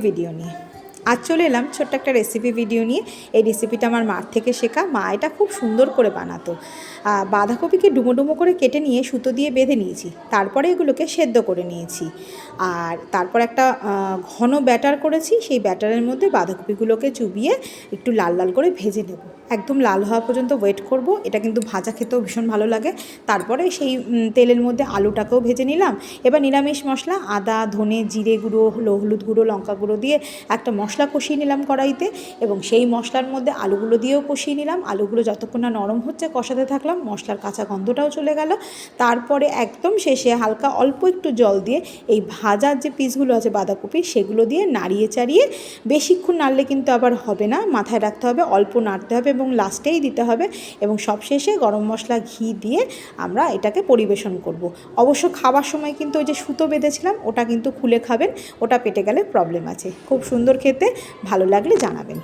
Video নিয়ে আজ চলে এলাম ছোট্ট একটা রেসিপি ভিডিও নিয়ে। এই রেসিপিটা আমার মার থেকে শেখা। মা এটা খুব সুন্দর করে বানাতো। বাঁধাকপিকে ডুমো ডুমো করে কেটে নিয়ে সুতো দিয়ে বেঁধে নিয়েছি, তারপরে এগুলোকে সেদ্ধ করে নিয়েছি। আর তারপর একটা ঘন ব্যাটার করেছি, সেই ব্যাটারের মধ্যে বাঁধাকপিগুলোকে চুবিয়ে একটু লাল লাল করে ভেজে নেব। একদম লাল হওয়া পর্যন্ত ওয়েট করব। এটা কিন্তু ভাজা খেতেও ভীষণ ভালো লাগে। তারপরে সেই তেলের মধ্যে আলুটাকেও ভেজে নিলাম। এবার নিরামিষ মশলা আদা, ধনে, জিরে গুঁড়ো, হলুদ গুঁড়ো, লঙ্কা গুঁড়ো দিয়ে একটা মশলা কষিয়ে নিলাম কড়াইতে, এবং সেই মশলার মধ্যে আলুগুলো দিয়েও কষিয়ে নিলাম। আলুগুলো যতক্ষণ না নরম হচ্ছে কষাতে থাকলাম, মশলার কাঁচা গন্ধটাও চলে গেল। তারপরে একদম শেষে হালকা অল্প একটু জল দিয়ে এই ভাজার যে পিসগুলো আছে বাঁধাকপির, সেগুলো দিয়ে নাড়িয়ে চাড়িয়ে, বেশিক্ষণ নাড়লে কিন্তু আবার হবে না, মাথায় রাখতে হবে, অল্প নাড়তে হবে এবং লাস্টেই দিতে হবে। এবং সবশেষে গরম মশলা, ঘি দিয়ে আমরা এটাকে পরিবেশন করব। অবশ্য খাওয়ার সময় কিন্তু ওই যে সুতো বেঁধেছিলাম ওটা কিন্তু খুলে খাবেন, ওটা পেটে গেলে প্রবলেম আছে। খুব সুন্দর খেতে, ভালো লাগলে জানাবেন।